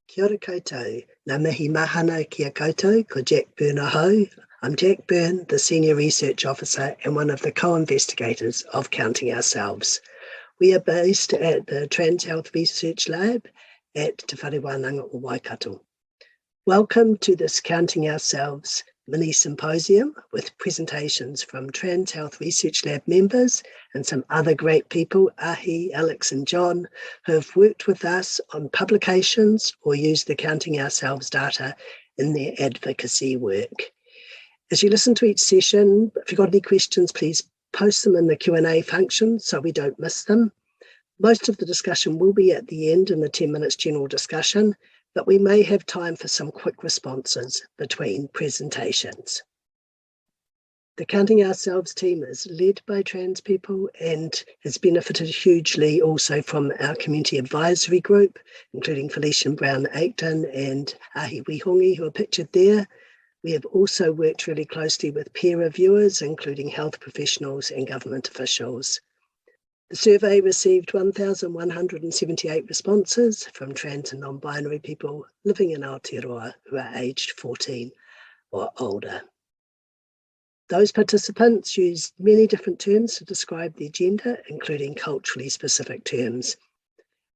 Kia ora koutou, ngā mihi mahana kia koutou, ko Jack Byrne ahau. I'm Jack Byrne, the Senior Research Officer and one of the co-investigators of Counting Ourselves. We are based at the Trans Health Research Lab at Te Wharewananga o Waikato. Welcome to this Counting Ourselves Mini-Symposium with presentations from Trans Health Research Lab members and some other great people, Ahi, Alex and John, who have worked with us on publications or used the Counting Ourselves data in their advocacy work. As you listen to each session, if you've got any questions, please post them in the Q&A function so we don't miss them. Most of the discussion will be at the end in the 10 minutes general discussion, but we may have time for some quick responses between presentations. The Counting Ourselves team is led by trans people and has benefited hugely also from our community advisory group, including Felicia Brown-Aitken and Ahi Wihongi, who are pictured there. We have also worked really closely with peer reviewers, including health professionals and government officials. The survey received 1,178 responses from trans and non-binary people living in Aotearoa who are aged 14 or older. Those participants used many different terms to describe their gender, including culturally specific terms.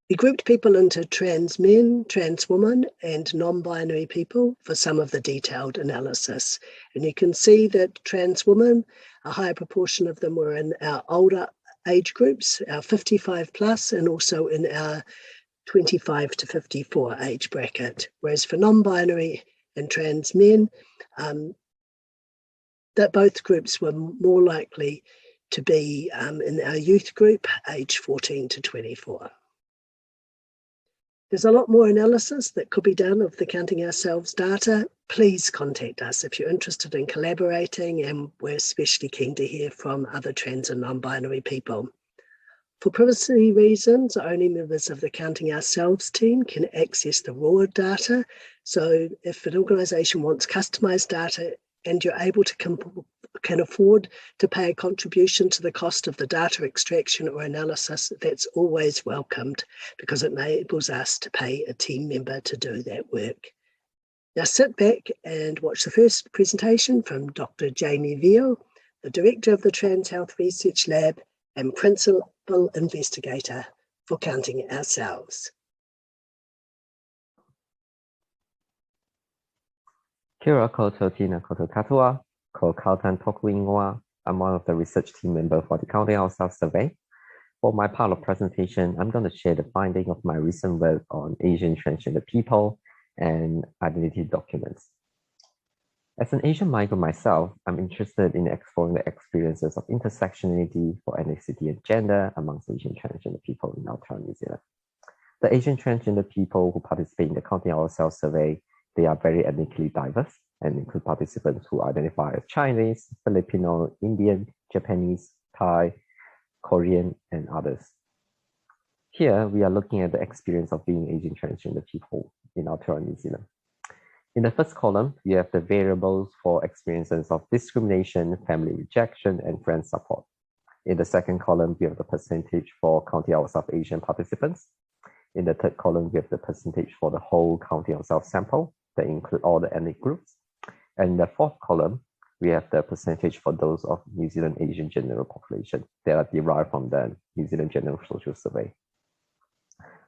We grouped people into trans men, trans women, and non-binary people for some of the detailed analysis. And you can see that trans women, a higher proportion of them were in our older age groups, our 55 plus, and also in our 25 to 54 age bracket. Whereas for non-binary and trans men, that both groups were more likely to be in our youth group, age 14 to 24. There's a lot more analysis that could be done of the Counting Ourselves data. Please contact us if you're interested in collaborating, and we're especially keen to hear from other trans and non-binary people. For privacy reasons, only members of the Counting Ourselves team can access the raw data. So if an organisation wants customised data and you're able to can afford to pay a contribution to the cost of the data extraction or analysis, that's always welcomed because it enables us to pay a team member to do that work. Now sit back and watch the first presentation from Dr. Jamie Veal, the Director of the Trans Health Research Lab and Principal Investigator for Counting Ourselves. Kia ora koutou tina koutou katoa, ko kautan toku ingoa. I'm one of the research team members for the Counting Ourselves survey. For my part of presentation, I'm going to share the finding of my recent work on Asian transgender people and identity documents. As an Asian migrant myself, I'm interested in exploring the experiences of intersectionality for ethnicity and gender amongst Asian transgender people in Aotearoa, New Zealand. The Asian transgender people who participate in the Counting Ourselves survey, they are very ethnically diverse and include participants who identify as Chinese, Filipino, Indian, Japanese, Thai, Korean, and others. Here, we are looking at the experience of being Asian transgender people in Aotearoa, New Zealand. In the first column, we have the variables for experiences of discrimination, family rejection, and friend support. In the second column, we have the percentage for Counting Ourselves Asian participants. In the third column, we have the percentage for the whole Counting Ourselves sample that include all the ethnic groups. And in the fourth column, we have the percentage for those of New Zealand Asian general population that are derived from the New Zealand General Social Survey.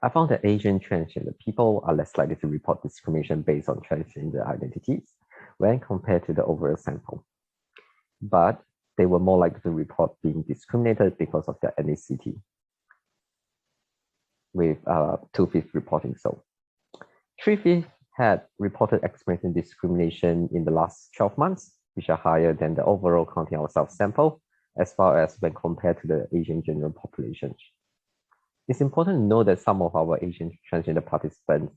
I found that Asian transgender people are less likely to report discrimination based on transgender identities when compared to the overall sample. But they were more likely to report being discriminated because of their ethnicity, with 2/5 reporting so. 3/5 had reported experiencing discrimination in the last 12 months, which are higher than the overall Counting Ourselves sample, as well as when compared to the Asian general population. It's important to know that some of our Asian transgender participants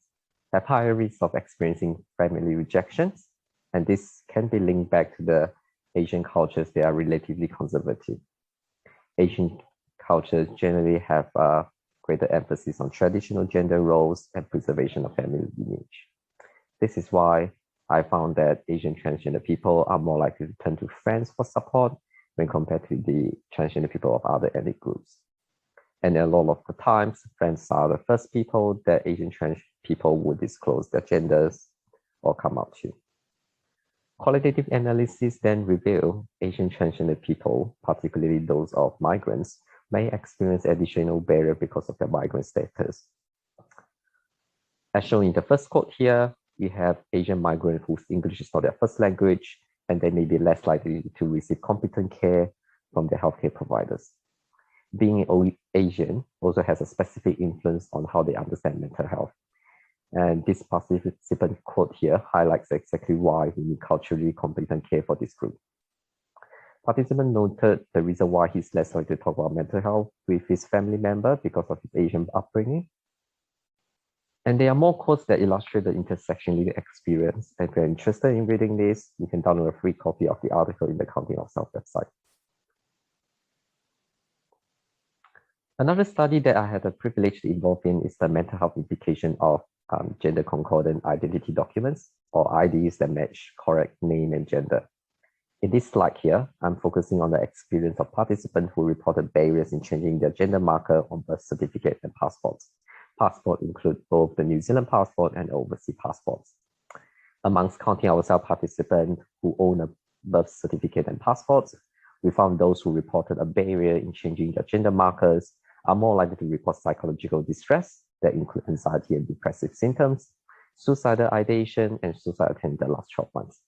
have higher risks of experiencing family rejections, and this can be linked back to the Asian cultures that are relatively conservative. Asian cultures generally have a greater emphasis on traditional gender roles and preservation of family lineage. This is why I found that Asian transgender people are more likely to turn to friends for support when compared to the transgender people of other ethnic groups. And a lot of the times, friends are the first people that Asian people would disclose their genders or come out to. Qualitative analysis then reveal Asian transgender people, particularly those of migrants, may experience additional barrier because of their migrant status. As shown in the first quote here, we have Asian migrants whose English is not their first language, and they may be less likely to receive competent care from their healthcare providers. Being Asian also has a specific influence on how they understand mental health. And this participant quote here highlights exactly why we need culturally competent care for this group. Participant noted the reason why he's less likely to talk about mental health with his family member because of his Asian upbringing. And there are more quotes that illustrate the intersectionality experience. And if you're interested in reading this, you can download a free copy of the article in the Counting of Self website. Another study that I had the privilege to involve in is the mental health implication of gender concordant identity documents, or IDs that match correct name and gender. In this slide here, I'm focusing on the experience of participants who reported barriers in changing their gender marker on birth certificate and passports. Passports include both the New Zealand passport and overseas passports. Amongst Counting Ourselves participants who own a birth certificate and passports, we found those who reported a barrier in changing their gender markers are more likely to report psychological distress that include anxiety and depressive symptoms, suicidal ideation, and suicide attempt in the last 12 months.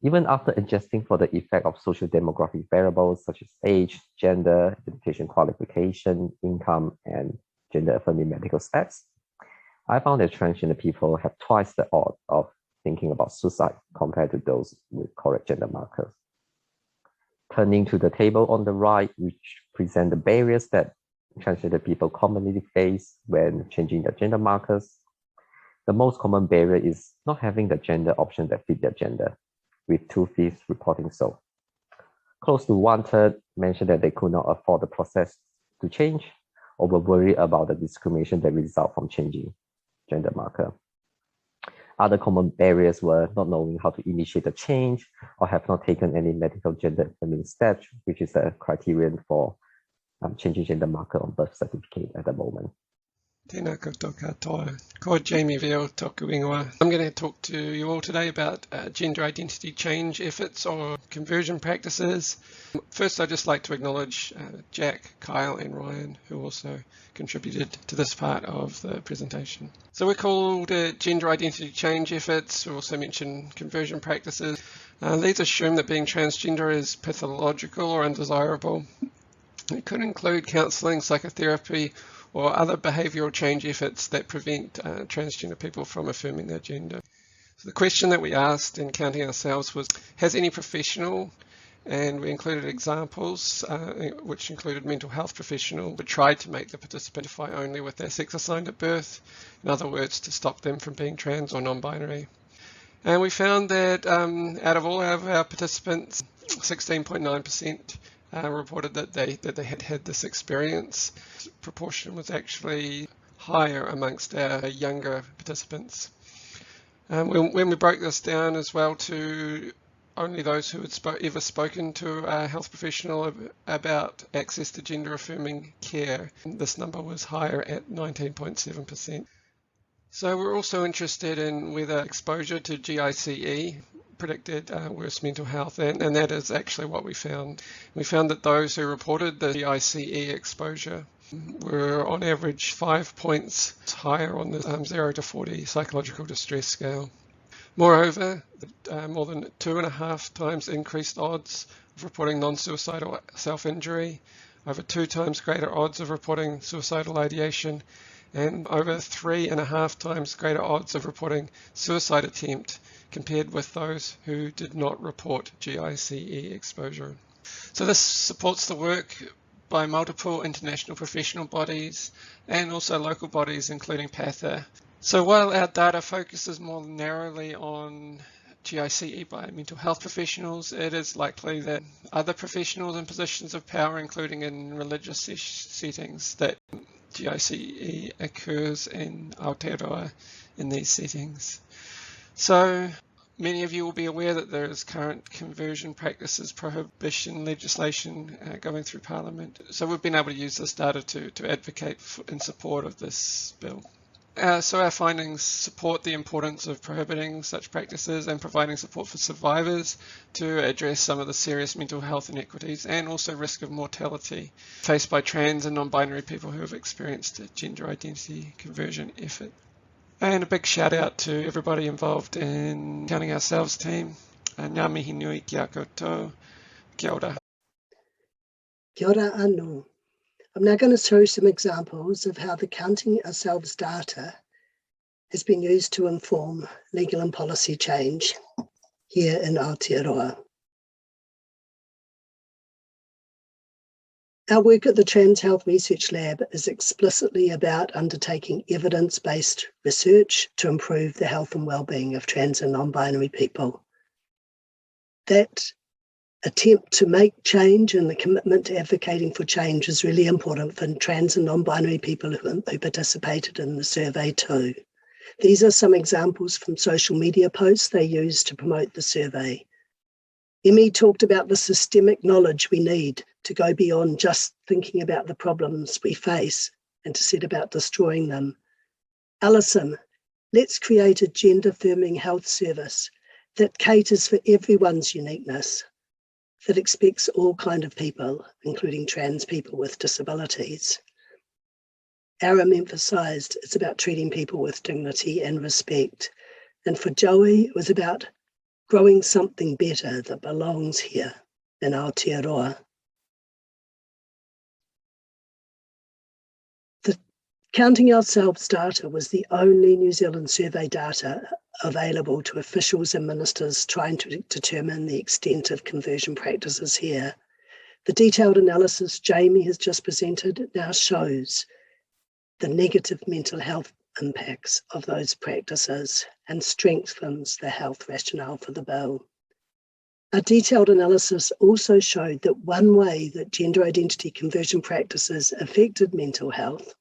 Even after adjusting for the effect of social demographic variables such as age, gender, education qualification, income, and gender-affirming medical status, I found that transgender people have twice the odds of thinking about suicide compared to those with correct gender markers. Turning to the table on the right, which present the barriers that transgender people commonly face when changing their gender markers, the most common barrier is not having the gender option that fit their gender, with 2/5 reporting so. Close to 1/3 mentioned that they could not afford the process to change or were worried about the discrimination that results from changing gender marker. Other common barriers were not knowing how to initiate the change or have not taken any medical gender affirming steps, which is a criterion for changing gender marker on birth certificate at the moment. Tēnā koutou katoa. Ko Jamie Veal toku ingoa. I'm going to talk to you all today about gender identity change efforts or conversion practices. First, I'd just like to acknowledge Jack, Kyle and Ryan, who also contributed to this part of the presentation. So we're called gender identity change efforts. We also mention conversion practices. These assume that being transgender is pathological or undesirable. It could include counselling, psychotherapy, or other behavioural change efforts that prevent transgender people from affirming their gender. So the question that we asked in Counting Ourselves was, has any professional, and we included examples, which included mental health professional, but tried to make the participant identify only with their sex assigned at birth, in other words, to stop them from being trans or non-binary. And we found that out of all of our participants, 16.9% reported that they had this experience. The proportion was actually higher amongst our younger participants. When we broke this down as well to only those who had ever spoken to a health professional about access to gender affirming care, this number was higher at 19.7%. So we're also interested in whether exposure to GICE predicted worse mental health, and that is actually what we found. We found that those who reported the GICE exposure were on average 5 points higher on the 0 to 40 psychological distress scale. Moreover, more than 2.5 times increased odds of reporting non-suicidal self-injury, over 2 times greater odds of reporting suicidal ideation, and over 3.5 times greater odds of reporting suicide attempt compared with those who did not report GICE exposure. So this supports the work by multiple international professional bodies and also local bodies, including PATHA. So while our data focuses more narrowly on GICE by mental health professionals, it is likely that other professionals in positions of power, including in religious settings, that GICE occurs in Aotearoa in these settings. So many of you will be aware that there is current conversion practices prohibition legislation going through Parliament. So we've been able to use this data to advocate in support of this bill. So our findings support the importance of prohibiting such practices and providing support for survivors to address some of the serious mental health inequities and also risk of mortality faced by trans and non-binary people who have experienced a gender identity conversion effort. And a big shout out to everybody involved in Counting Ourselves team. Ngā mihi nui ki a koutou. Kia ora. Kia ora anō. I'm now going to show some examples of how the Counting Ourselves data has been used to inform legal and policy change here in Aotearoa. Our work at the Trans Health Research Lab is explicitly about undertaking evidence-based research to improve the health and well-being of trans and non-binary people. That attempt to make change and the commitment to advocating for change is really important for trans and non-binary people who participated in the survey too. These are some examples from social media posts they used to promote the survey. Emmy talked about the systemic knowledge we need to go beyond just thinking about the problems we face and to set about destroying them. Alison, let's create a gender-affirming health service that caters for everyone's uniqueness, that expects all kinds of people, including trans people with disabilities. Aram emphasised it's about treating people with dignity and respect. And for Joey, it was about growing something better that belongs here in Aotearoa. The Counting Ourselves data was the only New Zealand survey data available to officials and ministers trying to determine the extent of conversion practices here. The detailed analysis Jamie has just presented now shows the negative mental health impacts of those practices and strengthens the health rationale for the bill. A detailed analysis also showed that one way that gender identity conversion practices affected mental health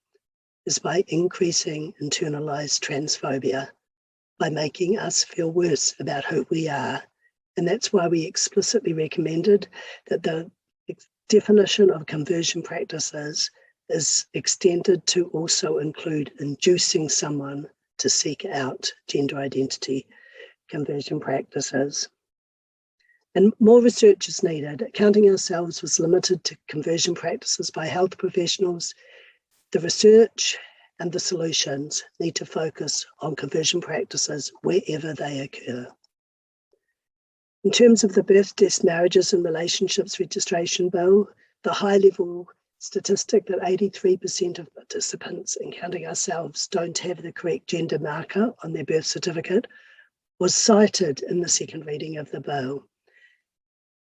is by increasing internalised transphobia, by making us feel worse about who we are. And that's why we explicitly recommended that the definition of conversion practices is extended to also include inducing someone to seek out gender identity conversion practices. And more research is needed. Counting Ourselves was limited to conversion practices by health professionals. The research and the solutions need to focus on conversion practices wherever they occur. In terms of the Birth, Deaths, Marriages and Relationships Registration Bill, the high-level statistic that 83% of participants in Counting Ourselves don't have the correct gender marker on their birth certificate was cited in the second reading of the bill.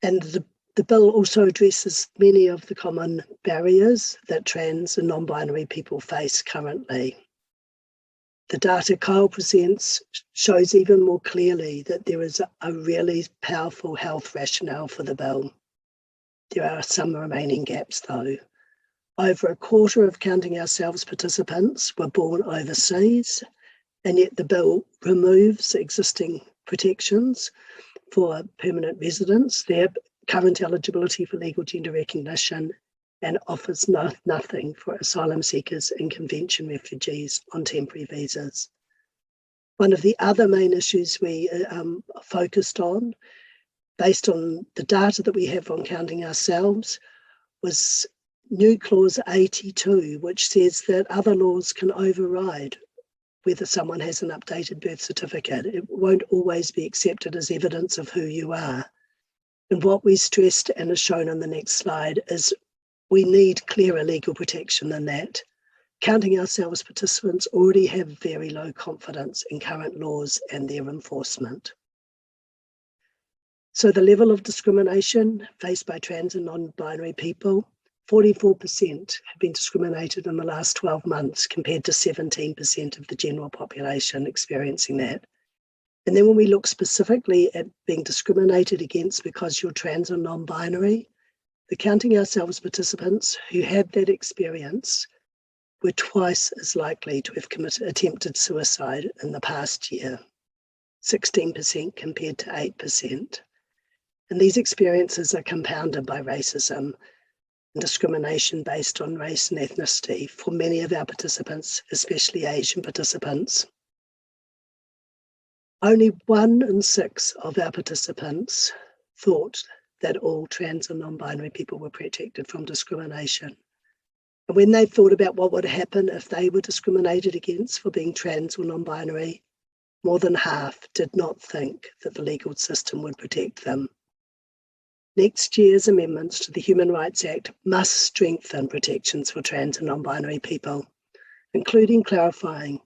And the bill also addresses many of the common barriers that trans and non-binary people face currently. The data Kyle presents shows even more clearly that there is a really powerful health rationale for the bill. There are some remaining gaps though. Over a quarter of Counting Ourselves participants were born overseas, and yet the bill removes existing protections for permanent residents, their current eligibility for legal gender recognition, and offers nothing for asylum seekers and convention refugees on temporary visas. One of the other main issues we focused on, based on the data that we have on Counting Ourselves, was new clause 82, which says that other laws can override whether someone has an updated birth certificate. It won't always be accepted as evidence of who you are. And what we stressed, and is shown on the next slide, is we need clearer legal protection than that. Counting Ourselves participants already have very low confidence in current laws and their enforcement. So the level of discrimination faced by trans and non-binary people, 44% have been discriminated in the last 12 months compared to 17% of the general population experiencing that. And then when we look specifically at being discriminated against because you're trans or non-binary, the Counting Ourselves participants who had that experience were twice as likely to have attempted suicide in the past year, 16% compared to 8%. And these experiences are compounded by racism. and discrimination based on race and ethnicity for many of our participants, especially Asian participants. Only 1 in 6 of our participants thought that all trans and non-binary people were protected from discrimination. And when they thought about what would happen if they were discriminated against for being trans or non-binary, more than half did not think that the legal system would protect them. Next year's amendments to the Human Rights Act must strengthen protections for trans and non-binary people, including clarifying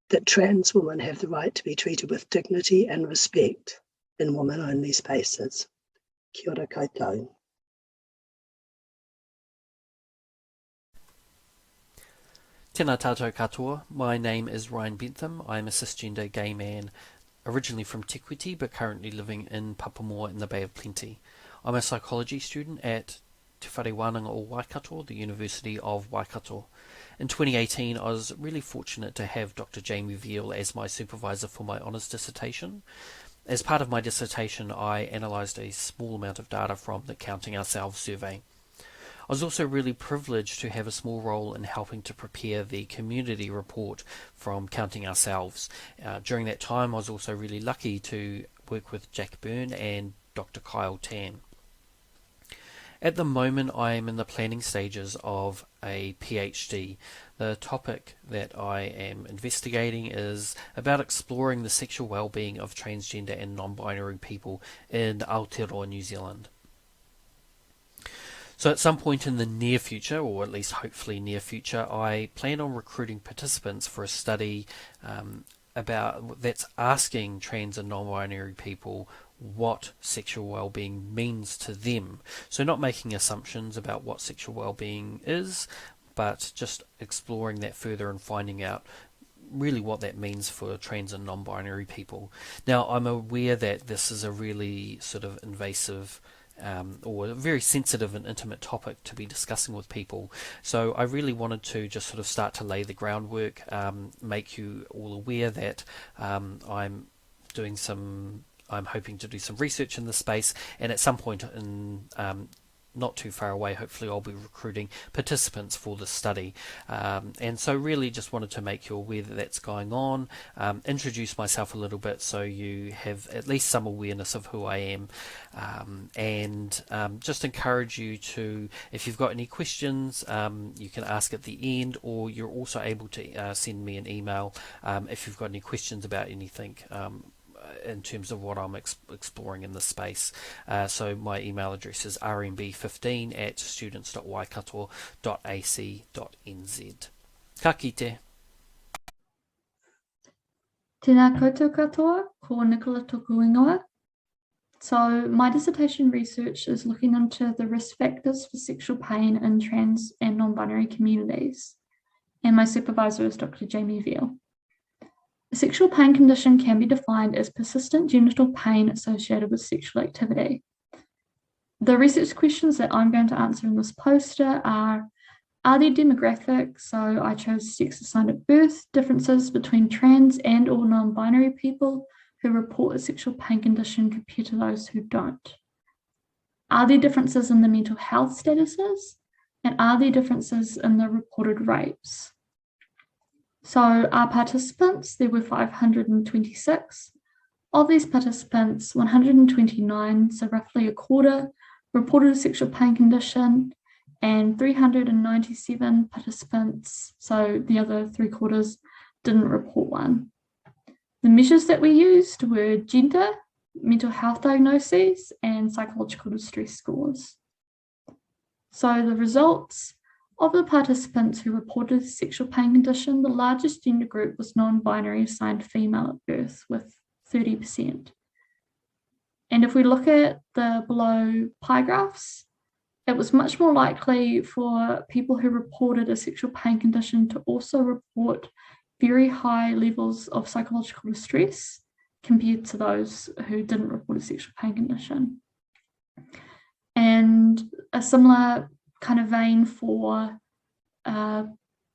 that trans women have the right to be treated with dignity and respect in women-only spaces. Kia ora koutou. Tēnā tātou katoa. My name is Ryan Bentham. I'm a cisgender gay man, originally from Te Kuiti, but currently living in Papamoa in the Bay of Plenty. I'm a psychology student at Te Whare Wānanga o Waikato, the University of Waikato. In 2018, I was really fortunate to have Dr. Jamie Veal as my supervisor for my honours dissertation. As part of my dissertation, I analysed a small amount of data from the Counting Ourselves survey. I was also really privileged to have a small role in helping to prepare the community report from Counting Ourselves. During that time, I was also really lucky to work with Jack Byrne and Dr. Kyle Tan. At the moment, I am in the planning stages of a PhD. The topic that I am investigating is about exploring the sexual well-being of transgender and non-binary people in Aotearoa, New Zealand. So at some point in the near future, or at least hopefully near future, I plan on recruiting participants for a study that's asking trans and non-binary people what sexual well-being means to them. So not making assumptions about what sexual well-being is, but just exploring that further and finding out really what that means for trans and non-binary people. Now, I'm aware that this is a really sort of invasive or a very sensitive and intimate topic to be discussing with people. So I really wanted to just sort of start to lay the groundwork, make you all aware that I'm hoping to do some research in this space, and at some point in not too far away, hopefully I'll be recruiting participants for this study. And so really just wanted to make you aware that that's going on, introduce myself a little bit so you have at least some awareness of who I am, and just encourage you to, if you've got any questions, you can ask at the end, or you're also able to send me an email if you've got any questions about anything in terms of what I'm exploring in this space. So my email address is rmb15@students.waikato.ac.nz. Ka kite. Tēnā koutou katoa, ko Nicola Tokuingoa. So my dissertation research is looking into the risk factors for sexual pain in trans and non-binary communities. And my supervisor is Dr. Jamie Veal. A sexual pain condition can be defined as persistent genital pain associated with sexual activity. The research questions that I'm going to answer in this poster are there demographics, so I chose sex assigned at birth, differences between trans and or non-binary people who report a sexual pain condition compared to those who don't? Are there differences in the mental health statuses? And are there differences in the reported rapes? So our participants, there were 526. Of these participants, 129, so roughly a quarter, reported a sexual pain condition, and 397 participants, so the other 3/4, didn't report one. The measures that we used were gender, mental health diagnoses, and psychological distress scores. So the results of the participants who reported a sexual pain condition, the largest gender group was non-binary assigned female at birth with 30%. And if we look at the below pie graphs, it was much more likely for people who reported a sexual pain condition to also report very high levels of psychological distress compared to those who didn't report a sexual pain condition. And a similar kind of vein for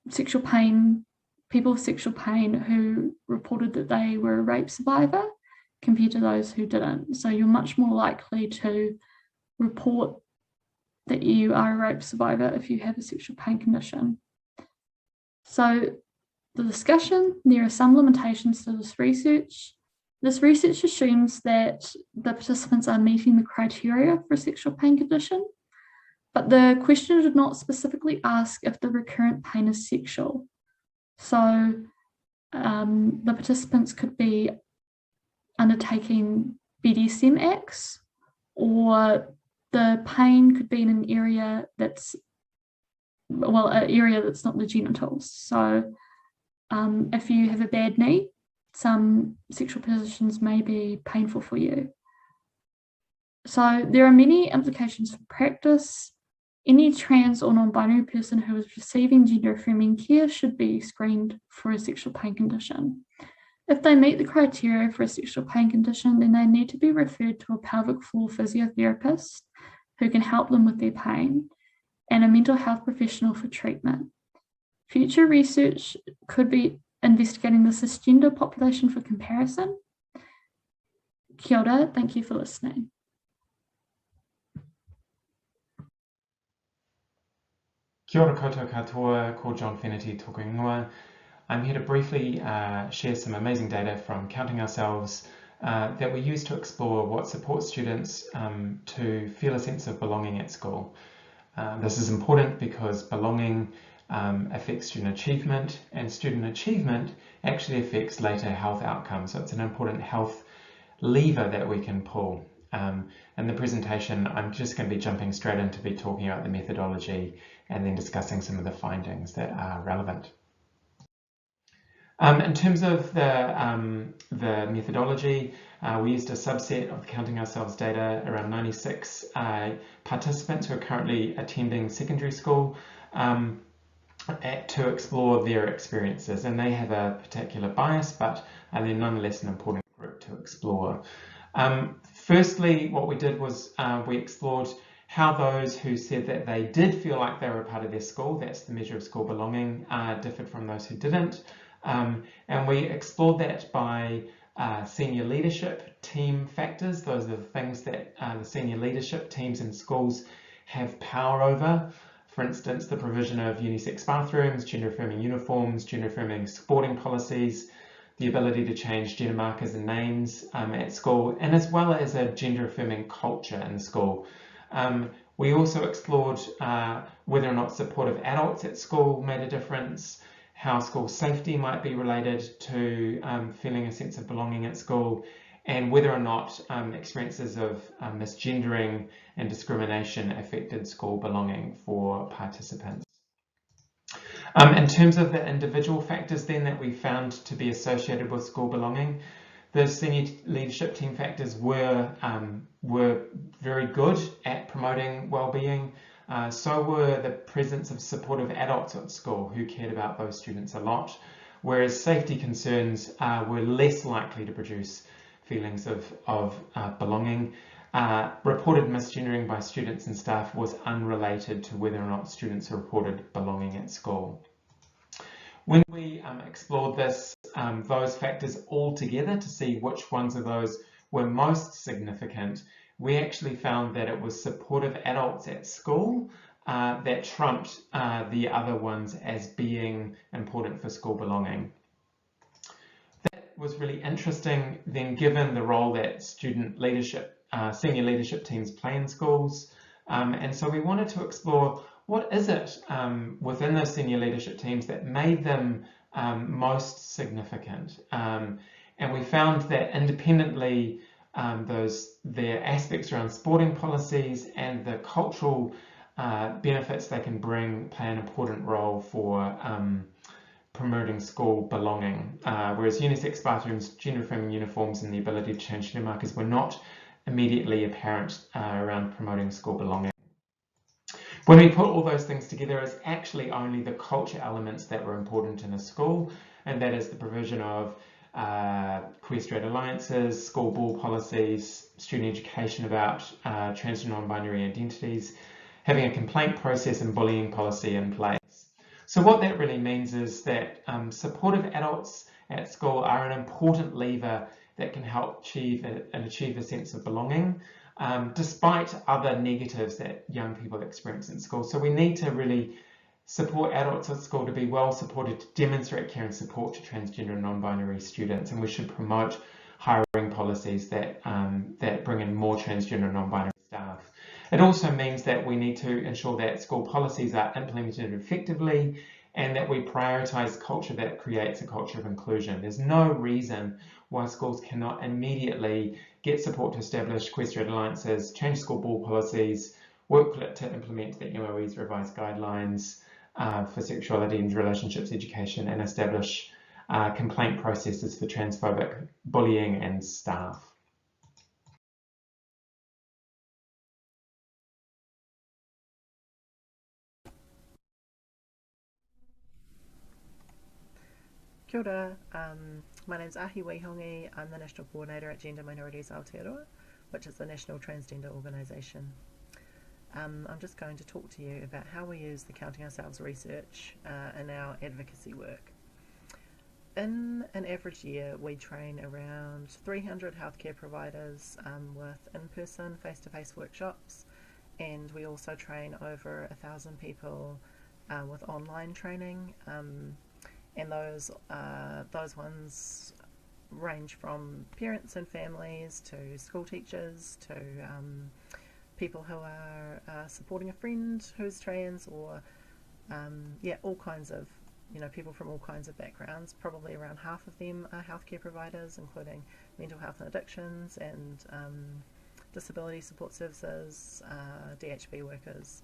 sexual pain, people with sexual pain who reported that they were a rape survivor compared to those who didn't. So you're much more likely to report that you are a rape survivor if you have a sexual pain condition. So the discussion, there are some limitations to this research. This research assumes that the participants are meeting the criteria for a sexual pain condition, but the question did not specifically ask if the recurrent pain is sexual. So the participants could be undertaking BDSM acts, or the pain could be in an area that's, well, an area that's not the genitals. So if you have a bad knee, some sexual positions may be painful for you. So there are many implications for practice. Any trans or non-binary person who is receiving gender-affirming care should be screened for a sexual pain condition. If they meet the criteria for a sexual pain condition, then they need to be referred to a pelvic floor physiotherapist who can help them with their pain, and a mental health professional for treatment. Future research could be investigating the cisgender population for comparison. Kia ora, thank you for listening. Kia ora koutou katoa, ko John Finnerty tōku ingoa. I'm here to briefly share some amazing data from Counting Ourselves that we use to explore what supports students to feel a sense of belonging at school. This is important because belonging affects student achievement, and student achievement actually affects later health outcomes. So it's an important health lever that we can pull. In the presentation, I'm just going to be jumping straight into be talking about the methodology and then discussing some of the findings that are relevant. In terms of the methodology, we used a subset of Counting Ourselves data, around 96 participants who are currently attending secondary school, to explore their experiences, and they have a particular bias, but they're nonetheless an important group to explore. Firstly, what we did was we explored how those who said that they did feel like they were a part of their school, that's the measure of school belonging, differed from those who didn't. And we explored that by senior leadership team factors. Those are the things that the senior leadership teams in schools have power over. For instance, the provision of unisex bathrooms, gender-affirming uniforms, gender-affirming sporting policies, the ability to change gender markers and names at school, and as well as a gender-affirming culture in school. We also explored whether or not supportive adults at school made a difference, how school safety might be related to feeling a sense of belonging at school, and whether or not experiences of misgendering and discrimination affected school belonging for participants. In terms of the individual factors then that we found to be associated with school belonging, the senior leadership team factors were very good at promoting well-being. So were the presence of supportive adults at school who cared about those students a lot, whereas safety concerns were less likely to produce feelings of belonging. Reported misgendering by students and staff was unrelated to whether or not students reported belonging at school. When we explored this, those factors all together to see which ones of those were most significant, we actually found that it was supportive adults at school that trumped the other ones as being important for school belonging. That was really interesting then, given the role that student leadership, senior leadership teams play in schools. And so we wanted to explore what is it within those senior leadership teams that made them most significant. And we found that independently, their aspects around sporting policies and the cultural benefits they can bring play an important role for promoting school belonging, whereas unisex bathrooms, gender-affirming uniforms, and the ability to change gender markers were not immediately apparent around promoting school belonging. When we put all those things together, it's actually only the culture elements that were important in a school, and that is the provision of queer straight alliances, school ball policies, student education about trans and non-binary identities, having a complaint process and bullying policy in place. So what that really means is that supportive adults at school are an important lever that can help achieve a sense of belonging. despite other negatives that young people experience in school. So we need to really support adults at school to be well supported, to demonstrate care and support to transgender and non-binary students, and we should promote hiring policies that that bring in more transgender and non-binary staff. It also means that we need to ensure that school policies are implemented effectively and that we prioritise culture that creates a culture of inclusion. There's no reason why schools cannot immediately get support to establish equestrian alliances, change school ball policies, work to implement the MOE's revised guidelines for sexuality and relationships education, and establish complaint processes for transphobic bullying and staff. Kia ora, my name's Ahi Weihongi. I'm the National Coordinator at Gender Minorities Aotearoa, which is the national transgender organisation. I'm just going to talk to you about how we use the Counting Ourselves research in our advocacy work. In an average year, we train around 300 healthcare providers with in-person, face-to-face workshops, and we also train over 1,000 people with online training. And those ones range from parents and families to school teachers to people who are supporting a friend who's trans, or all kinds of people from all kinds of backgrounds. Probably around half of them are healthcare providers, including mental health and addictions and disability support services, DHB workers,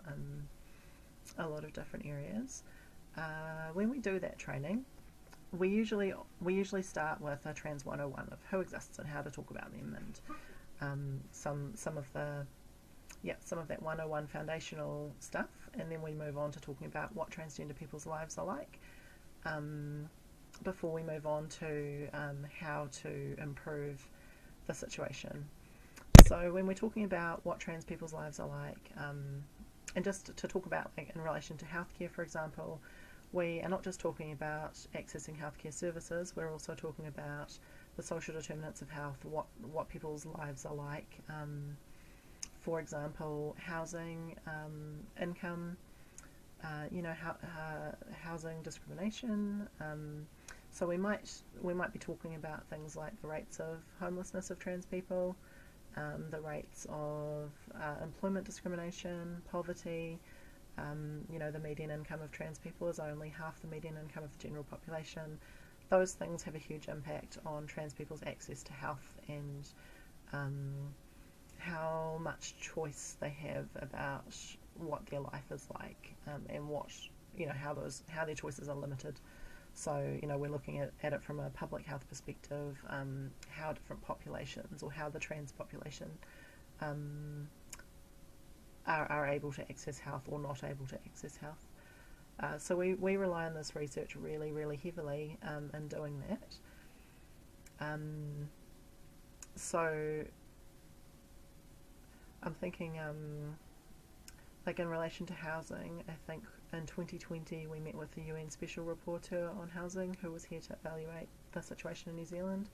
a lot of different areas. When we do that training, we usually start with a Trans 101 of who exists and how to talk about them, and some of that 101 foundational stuff, and then we move on to talking about what transgender people's lives are like, before we move on to how to improve the situation. So when we're talking about what trans people's lives are like, and just to talk about, like, in relation to healthcare, for example, we are not just talking about accessing healthcare services, we're also talking about the social determinants of health, what people's lives are like. For example, housing, income, housing discrimination. So we might be talking about things like the rates of homelessness of trans people, the rates of employment discrimination, poverty. The median income of trans people is only half the median income of the general population. Those things have a huge impact on trans people's access to health and how much choice they have about what their life is like, and what how their choices are limited. So we're looking at it from a public health perspective, how different populations, or how the trans population are able to access health or not able to access health. So we rely on this research really, really heavily in doing that. So I'm thinking, like, in relation to housing, I think in 2020 we met with the UN Special Rapporteur on housing, who was here to evaluate the situation in New Zealand.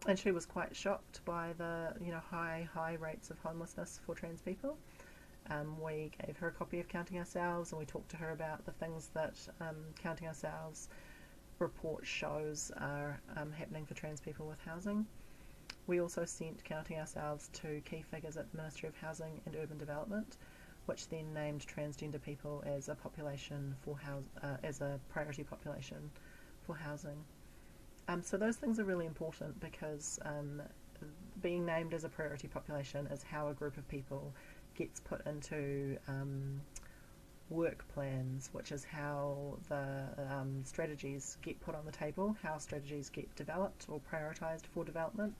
And she was quite shocked by the high rates of homelessness for trans people. We gave her a copy of Counting Ourselves, and we talked to her about the things that Counting Ourselves report shows are happening for trans people with housing. We also sent Counting Ourselves to key figures at the Ministry of Housing and Urban Development, which then named transgender people as a population for as a priority population for housing. So those things are really important, because being named as a priority population is how a group of people gets put into work plans, which is how the strategies get put on the table, how strategies get developed or prioritised for development,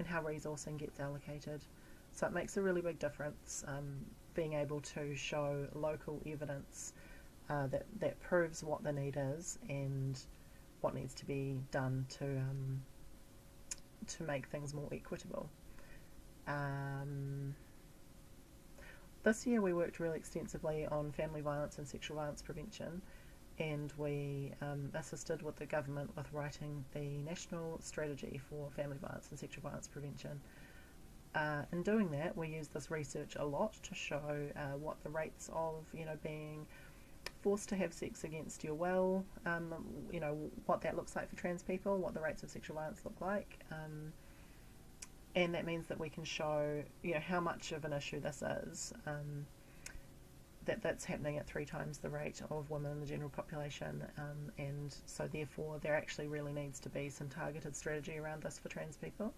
and how resourcing gets allocated. So it makes a really big difference, being able to show local evidence that proves what the need is and what needs to be done to make things more equitable. This year we worked really extensively on family violence and sexual violence prevention, and we assisted with the government with writing the national strategy for family violence and sexual violence prevention. in doing that, we use this research a lot to show what the rates of, being forced to have sex against your will, what that looks like for trans people, what the rates of sexual violence look like, and that means that we can show, how much of an issue this is, that's happening at 3 times the rate of women in the general population, and so therefore there actually really needs to be some targeted strategy around this for trans people,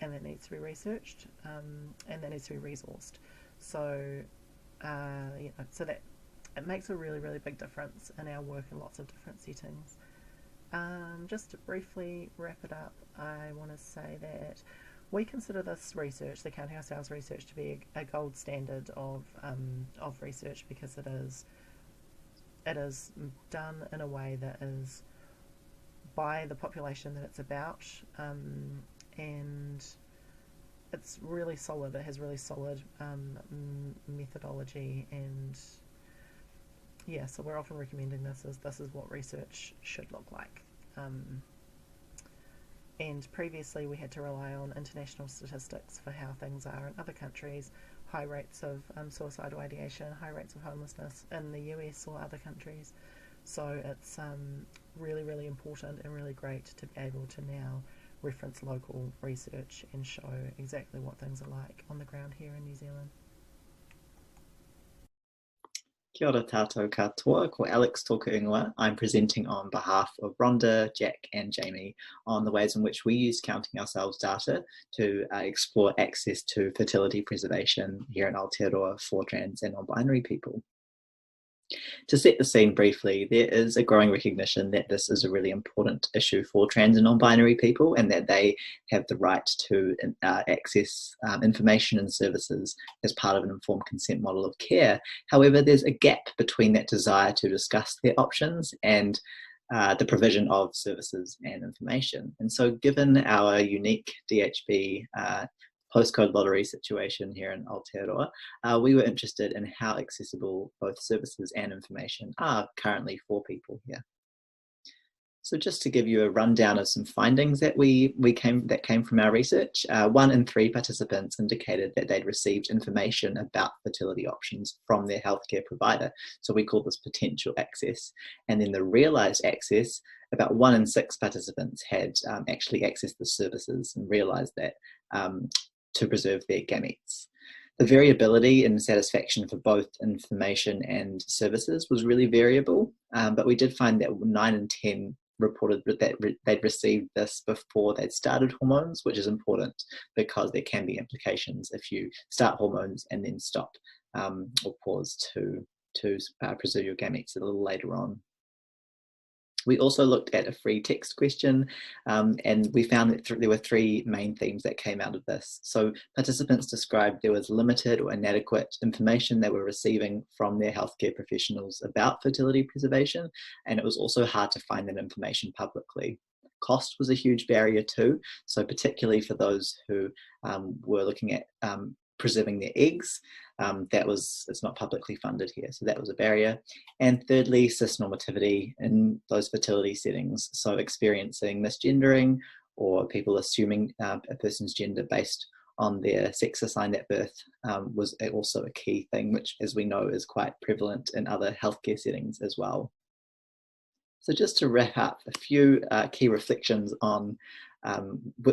and that needs to be researched, and that needs to be resourced. So, so that it makes a really, really big difference in our work in lots of different settings. Just to briefly wrap it up, I want to say that we consider this research, the Counting Ourselves research, to be a gold standard of research, because it is done in a way that is by the population that it's about, and it's really solid. It has really solid methodology, and yeah, so we're often recommending this is what research should look like. And previously we had to rely on international statistics for how things are in other countries, high rates of suicidal ideation, high rates of homelessness in the US or other countries. So it's really, really important and really great to be able to now reference local research and show exactly what things are like on the ground here in New Zealand. Kia ora tātou katoa, ko Alex tōku ingoa. I'm presenting on behalf of Rhonda, Jack and Jamie on the ways in which we use Counting Ourselves data to explore access to fertility preservation here in Aotearoa for trans and non-binary people. To set the scene briefly, there is a growing recognition that this is a really important issue for trans and non-binary people, and that they have the right to access information and services as part of an informed consent model of care. However, there's a gap between that desire to discuss their options and the provision of services and information. And so given our unique DHB postcode lottery situation here in Aotearoa, we were interested in how accessible both services and information are currently for people here. So just to give you a rundown of some findings that came from our research, 1 in 3 participants indicated that they'd received information about fertility options from their healthcare provider. So we call this potential access. And then the realised access, about 1 in 6 participants had actually accessed the services and realised that to preserve their gametes. The variability in satisfaction for both information and services was really variable, but we did find that 9 in 10 reported that they'd received this before they'd started hormones, which is important because there can be implications if you start hormones and then stop or pause to preserve your gametes a little later on. We also looked at a free text question, and we found that there were 3 main themes that came out of this. So participants described there was limited or inadequate information they were receiving from their healthcare professionals about fertility preservation, and it was also hard to find that information publicly. Cost was a huge barrier too, so particularly for those who were looking at preserving their eggs, it's not publicly funded here, so that was a barrier. And thirdly, cisnormativity in those fertility settings, so experiencing misgendering or people assuming a person's gender based on their sex assigned at birth was also a key thing, which, as we know, is quite prevalent in other healthcare settings as well. So just to wrap up, a few key reflections on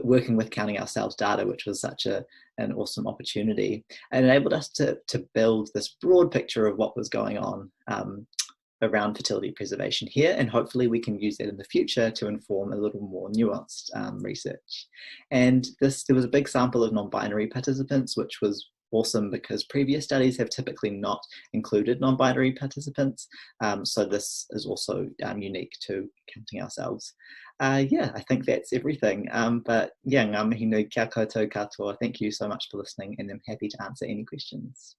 working with Counting Ourselves data, which was such an awesome opportunity. It enabled us to build this broad picture of what was going on around fertility preservation here, and hopefully we can use that in the future to inform a little more nuanced research. And there was a big sample of non-binary participants, which was awesome because previous studies have typically not included non-binary participants. So this is also unique to Counting Ourselves. Yeah, I think that's everything. But yeah, ngā mihi nui kia koutou katoa. Thank you so much for listening, and I'm happy to answer any questions.